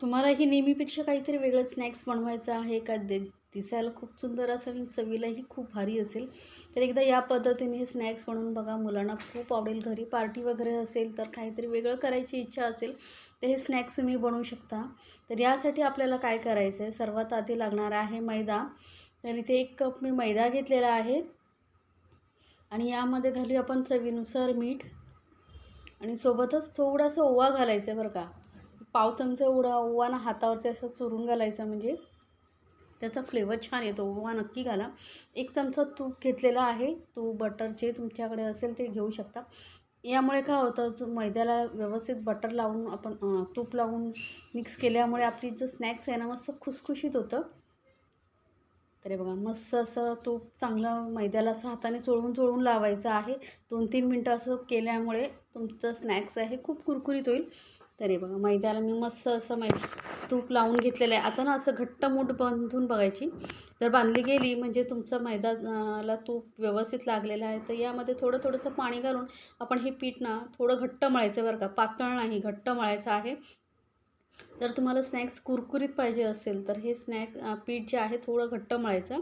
तुम्हालाही नेहमीपेक्षा काहीतरी वेगळं स्नॅक्स बनवायचं आहे का? दिसायला खूप सुंदर असेल आणि चवीलाही खूप भारी असेल, तर एकदा या पद्धतीने हे स्नॅक्स बनवून बघा. मुलांना खूप आवडेल. घरी पार्टी वगैरे असेल तर काहीतरी वेगळं करायची इच्छा असेल तर हे स्नॅक्स तुम्ही बनवू शकता. तर यासाठी आपल्याला काय करायचं आहे, सर्वात आधी लागणार आहे मैदा. तर इथे 1 कप मी मैदा घेतलेला आहे आणि यामध्ये घालूया आपण चवीनुसार मीठ आणि सोबतच थोडासा ओवा घालायचा आहे बरं का. पाव चमचा एवढा ओवा ना हातावरती असं चुरून घालायचा, म्हणजे त्याचा फ्लेवर छान येतो. ओवा नक्की घाला. 1 चमचा तूप घेतलेला आहे. तूप, बटर जे तुमच्याकडे असेल ते घेऊ शकता. यामुळे काय होतं, जो मैद्याला व्यवस्थित बटर लावून आपण तूप लावून मिक्स केल्यामुळे आपली जो स्नॅक्स आहे ना मस्त खुसखुशीत होतं. तर हे बघा, मस्त असं तूप चांगलं मैद्याला असं हाताने चोळून चोळून लावायचं आहे. 2-3 मिनटं असं केल्यामुळे तुमचं स्नॅक्स आहे खूप कुरकुरीत होईल. तर हे बघा, मैद्याला मी मस्त असं तूप लावून घेतलेलं आहे. आता ना असं घट्ट मूठ बांधून बघायची. जर बांधली गेली म्हणजे तुमचं मैदा ला तूप व्यवस्थित लागलेलं आहे. तर यामध्ये थोडंसं पाणी घालून आपण हे पीठ ना थोडं घट्ट मळायचं बरं का, पातळ नाही, घट्ट मळायचं आहे. जर तुम्हाला स्नॅक्स कुरकुरीत पाहिजे असेल तर हे पीठ जे आहे थोडं घट्ट मळायचं.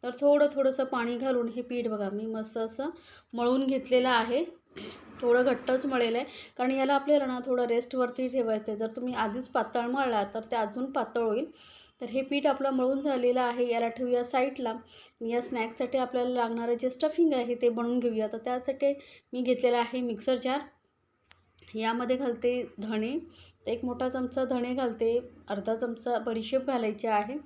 तर थोडंसं पाणी घालून हे पीठ बघा मी मस्त असं मळून घेतलेलं आहे. थोडं घट्टच मळेलं आहे, कारण याला आपल्याला ना थोडं रेस्टवरती ठेवायचं आहे. जर तुम्ही आधीच पातळ मळला तर ते अजून पातळ होईल. तर हे पीठ आपलं मळून झालेलं आहे, याला ठेवूया साईडला. या स्नॅक्ससाठी आपल्याला लागणारं जे स्टफिंग आहे ते बनवून घेऊया. तर त्यासाठी मी घेतलेला आहे मिक्सर जार. यामध्ये घालते धणे, तर 1 मोठा चमचा धणे घालते, अर्धा चमचा बडीशेप घालायची आहे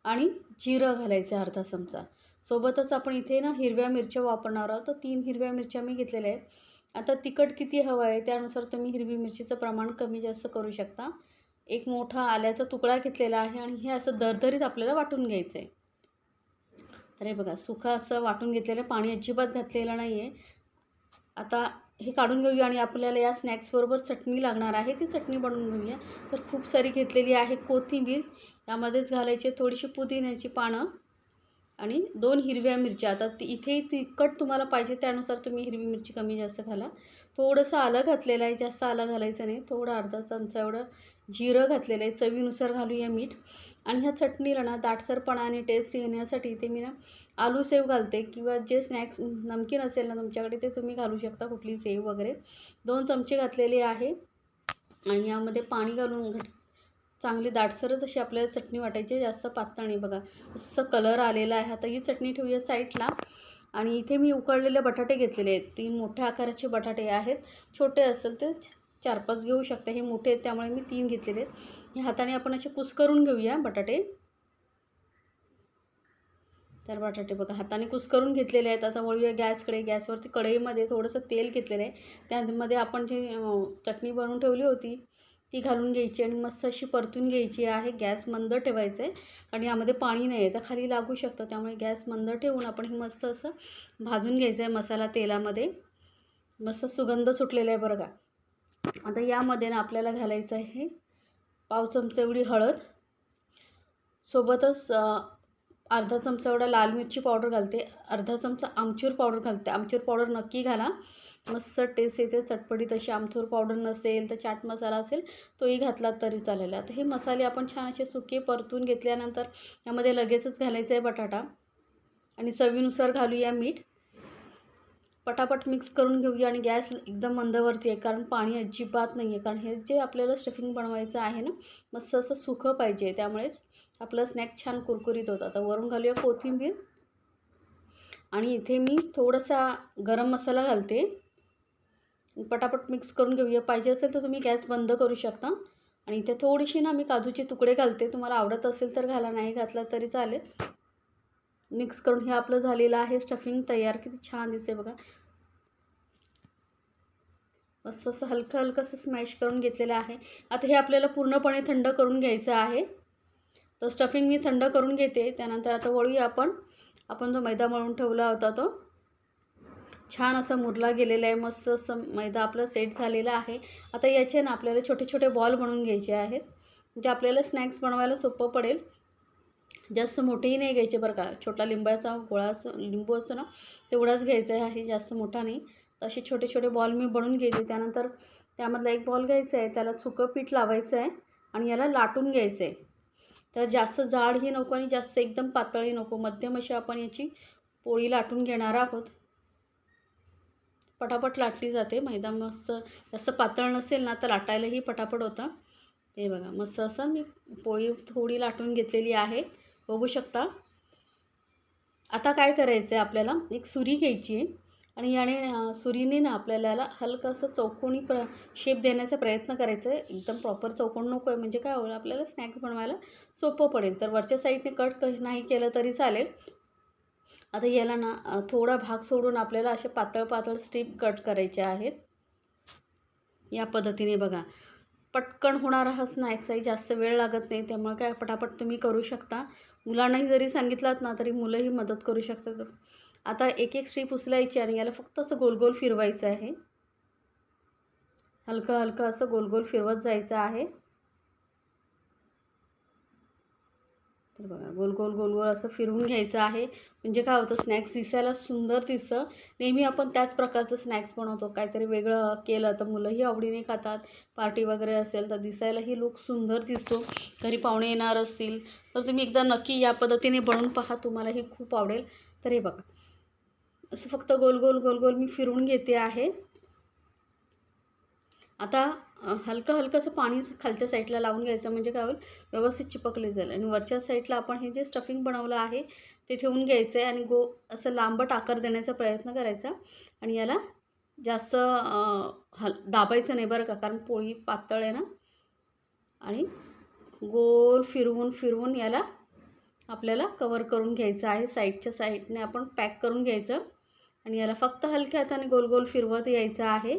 आणि जिरं घालायचं आहे अर्धा चमचा. सोबतच आपण इथे ना हिरव्या मिरच्या वापरणार आहोत. तर 3 हिरव्या मिरच्या मी घेतलेल्या आहेत. आता तिखट किती हवं आहे त्यानुसार तुम्ही हिरवी मिरचीचं प्रमाण कमी जास्त करू शकता. 1 मोठा आल्याचा तुकडा घेतलेला आहे आणि हे असं दरदरीत आपल्याला वाटून घ्यायचं आहे. तर हे बघा, सुकं असं वाटून घेतलेलं, पाणी अजिबात घातलेलं नाही आहे. आता हे काढून घेऊया आणि आपल्याला या स्नॅक्सबरोबर चटणी लागणार आहे, ती चटणी बनवून घेऊया. तर खूप सारी घेतलेली आहे कोथिंबीर, यामध्येच घालायची थोडीशी पुदिन्याची पानं आणि 2 हिरव्या मिरच्या. आता इथे तिखट तुम्हाला पाहिजे त्यानुसार तुम्ही हिरवी मिरची कमी जास्त घाला. थोडंसं आलं घातलेलं आहे, जास्त आलं घालायचं नाही. थोडं अर्धा चमचा एवढं जिरं घातलेलं आहे. चवीनुसार घालूया मीठ. आणि ह्या चटणीला ना दाटसरपणा आणि टेस्ट येण्यासाठी इथे मी ना आलू सेव घालते, किंवा जे स्नॅक्स नमकीन असेल ना तुमच्याकडे ते तुम्ही घालू शकता, कुठली सेव वगैरे. 2 चमचे घातलेले आहे आणि यामध्ये पाणी घालून चांगली दाटसरच अशी आपल्याला चटणी वाटायची, जास्त पातळ नाही. बघा असं कलर आलेला आहे. आता ही चटणी ठेवूया साईडला. आणि इथे मी उकळलेले बटाटे घेतलेले आहेत. 3 मोठ्या आकाराचे बटाटे आहेत. छोटे असेल ते 4-5 घेऊ शकता. हे मोठे आहेत त्यामुळे मी 3 घेतलेले आहेत. हे हाताने आपण असे कुस्करून घेऊया बटाटे. तर बटाटे बघा हाताने कुस्करून घेतलेले आहेत. आता वळूया गॅसकडे. गॅसवरती कढईमध्ये थोडंसं तेल घेतलेलं आहे. त्यामध्ये आपण जी चटणी बनवून ठेवली होती ती घालून घ्यायची आणि मस्त अशी परतून घ्यायची आहे. गॅस मंद ठेवायचं आहे, कारण यामध्ये पाणी नाही आहे तर खाली लागू शकतं. त्यामुळे गॅस मंद ठेवून आपण हे मस्त असं भाजून घ्यायचं आहे मसाला तेलामध्ये. मस्त सुगंध सुटलेला आहे बरं का. आता यामध्ये ना आपल्याला घालायचं आहे पाव चमचा एवढी हळद, सोबतच अर्धा चमचा एवढा लाल मिरची पावडर घालते, अर्धा चमचा आमचूर पावडर घालते. आमचूर पावडर नक्की घाला, मस्त टेस्ट येते चटपटीत अशी. आमचूर पावडर नसेल तर चाट मसाला असेल तोही घातला तरी चालेल. आता हे मसाले आपण छान असे सुके परतून घेतल्यानंतर यामध्ये लगेचच घालायचं आहे बटाटा आणि चवीनुसार घालूया मीठ. पटापट मिक्स करून घेऊया आणि गॅस एकदम मंदवरती आहे, कारण पाणी अजिबात नाही आहे. कारण हे जे आपल्याला स्टफिंग बनवायचं आहे ना मस्त असं सुकं पाहिजे, त्यामुळेच आपलं स्नॅक छान कुरकुरीत होतं. आता वरून घालूया कोथिंबीर आणि इथे मी थोडासा गरम मसाला घालते. पटापट मिक्स करून घेऊया. पाहिजे असेल तर तुम्ही गॅस बंद करू शकता. आणि इथे थोडीशी ना मी काजूचे तुकडे घालते, तुम्हाला आवडत असेल तर घाला, नाही घातला तरी चालेल. मिक्स करून हे आपलं झालेलं आहे स्टफिंग तयार. किती छान दिसते बघा. मस्त असं हलकं असं स्मॅश करून घेतलेलं आहे. आता हे आपल्याला पूर्णपणे थंड करून घ्यायचं आहे. तर स्टफिंग मी थंड करून घेते. त्यानंतर आता वळूया आपण जो मैदा मळून ठेवला होता तो छान असा मुरला गेलेला आहे. मस्त असं मैदा आपलं सेट झालेला आहे. आता याचे ना आपल्याला छोटे छोटे बॉल बनवून घ्यायचे आहेत, म्हणजे आपल्याला स्नॅक्स बनवायला सोपं पडेल. जास्त मोठेही नाही घ्यायचे बरं का. छोटा लिंबाचा गोळा असतो, लिंबू असतो ना तेवढाच घ्यायचा आहे, जास्त मोठा नाही. असे छोटे छोटे बॉल मी बनवून घेते. त्यानंतर त्यामधला एक बॉल घ्यायचा आहे, त्याला सुकं पीठ लावायचं आहे आणि याला लाटून घ्यायचं आहे. तर जास्त जाडही नको आणि जास्त एकदम पातळही नको, मध्यम अशी आपण याची पोळी लाटून घेणार आहोत. पटापट लाटली जाते. मैदा मस्त जास्त पातळ नसेल ना तर लाटायलाही पटापट होतं. ते बघा मस्त असं मी पोळी थोडी लाटून घेतलेली आहे, बघू शकता. आता काय करायचं आहे, आपल्याला एक सुरी घ्यायची आहे आणि याने सुरीने ना आपल्याला याला हलकंसं चौकोनी शेप देण्याचा प्रयत्न करायचा आहे. एकदम प्रॉपर चौकोन नको आहे, म्हणजे काय होईल आपल्याला स्नॅक्स बनवायला सोपं पडेल. तर वरच्या साईडने कट नाही केलं तरी चालेल. आता याला ना थोडा भाग सोडून आपल्याला असे पातळ पातळ स्ट्रीप कट करायचे आहेत. या पद्धतीने बघा, पटकन होणारा हा स्नॅक्स आहे, जास्त वेळ लागत नाही, त्यामुळे काय पटापट तुम्ही करू शकता. मुलांनाही जरी सांगितलात ना तरी मुलंही मदत करू शकतात. आता एक एक स्ट्रीप उचलायची आणि याला फक्त असं गोल गोल फिरवायचं आहे. हलकं हलकं असं गोल गोल फिरवत जायचं आहे. तर बघा गोल गोल गोल गोल असं फिरवून घ्यायचं आहे, म्हणजे काय होतं स्नॅक्स दिसायला सुंदर दिसतं. नेहमी आपण त्याच प्रकारचं स्नॅक्स बनवतो, काहीतरी वेगळं केलं तर मुलंही आवडीने खातात. पार्टी वगैरे असेल तर दिसायलाही लूक सुंदर दिसतो. घरी पाहुणे येणार असतील तर तुम्ही एकदा नक्की या पद्धतीने बनवून पहा, तुम्हालाही खूप आवडेल. तर हे बघा असं फक्त गोल गोल गोल गोल मी फिरवून घेते आहे. आता हलकं हलकं असं पाणी खालच्या साईडला लावून घ्यायचं, म्हणजे काय होईल व्यवस्थित चिपकले जाईल. आणि वरच्या साईडला आपण हे जे स्टफिंग बनवलं आहे ते ठेवून घ्यायचं आहे आणि असं लांबट आकार देण्याचा प्रयत्न करायचा. आणि याला जास्त दाबायचं नाही बरं का, कारण पोळी पातळ आहे ना. आणि गोल फिरवून फिरवून याला आपल्याला कवर करून घ्यायचं आहे. साईडच्या साईडने आपण पॅक करून घ्यायचं आणि याला फक्त हलक्या हाताने गोल गोल फिरवत यायचं आहे.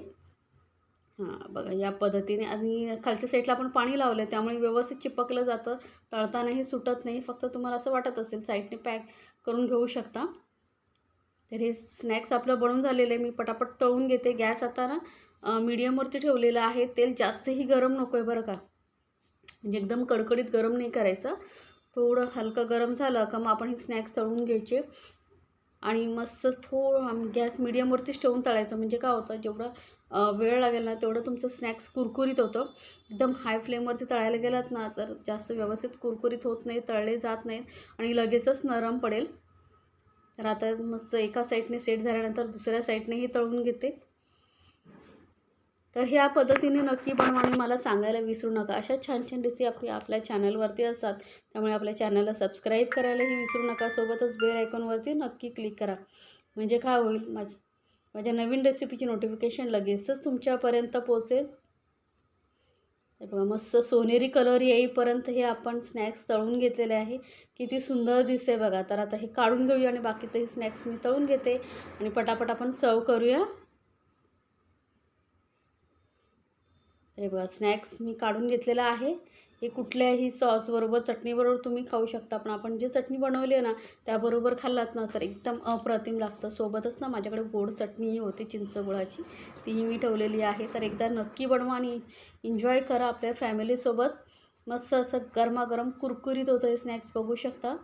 हां बघा या पद्धतीने. आणि खालच्या साईडला आपण पाणी लावलं आहे त्यामुळे व्यवस्थित चिपकलं जातं, तळतानाही सुटत नाही. फक्त तुम्हाला असं वाटत असेल साईडने पॅक करून घेऊ शकता. तर हे स्नॅक्स आपलं बनवून झालेलं आहे. मी पटापट तळून घेते. गॅस आता ना मीडियमवरती ठेवलेलं आहे. तेल जास्तही गरम नको आहे बरं का, म्हणजे एकदम कडकडीत गरम नाही करायचं. थोडं हलकं गरम झालं का मग आपण हे स्नॅक्स तळून घ्यायचे आणि मस्त थोडं गॅस मीडियमवरतीच ठेवून तळायचं, म्हणजे काय होतं जेवढं वेळ लागेल ना तेवढं तुमचं स्नॅक्स कुरकुरीत होतं. एकदम हाय फ्लेमवरती तळायला गेलात ना तर जास्त व्यवस्थित कुरकुरीत होत नाही, तळले जात नाहीत आणि लगेचच नरम पडेल. तर आता मस्त एका साईडने सेट झाल्यानंतर दुसऱ्या साईडनेही तळून घेते. तर ह्या पद्धतीने नक्की बनवा आणि मला सांगायला विसरू नका. अशा छान छान रेसिपी आपल्या चॅनलवरती असतात, त्यामुळे आपल्या चॅनलला सबस्क्राईब करायलाही विसरू नका. सोबतच बेल आयकॉनवरती नक्की क्लिक करा, म्हणजे काय होईल माझ्या नवीन रेसिपीची नोटिफिकेशन लगेचच तुमच्यापर्यंत पोहोचेल. हे बघा मस्त सोनेरी कलर येईपर्यंत हे आपण स्नॅक्स तळून घेतलेले आहे. किती सुंदर दिसते बघा. तर आता हे काढून घेऊया आणि बाकीचंही स्नॅक्स मी तळून घेते आणि पटापट आपण सर्व करूया. हे बघा स्नॅक्स मी काढून घेतलेला आहे. हे कुठल्याही सॉसबरोबर चटणीबरोबर तुम्ही खाऊ शकता, पण आपण जे चटणी बनवली आहे ना त्याबरोबर खाल्लात ना तर एकदम अप्रतिम लागतं. सोबतच ना माझ्याकडे गोड चटणीही होती चिंच गुळाची, तीही मी ठेवलेली आहे. तर एकदा नक्की बनवा आणि एन्जॉय करा आपल्या फॅमिलीसोबत. मस्त असं गरमागरम कुरकुरीत होतं हे स्नॅक्स, बघू शकता.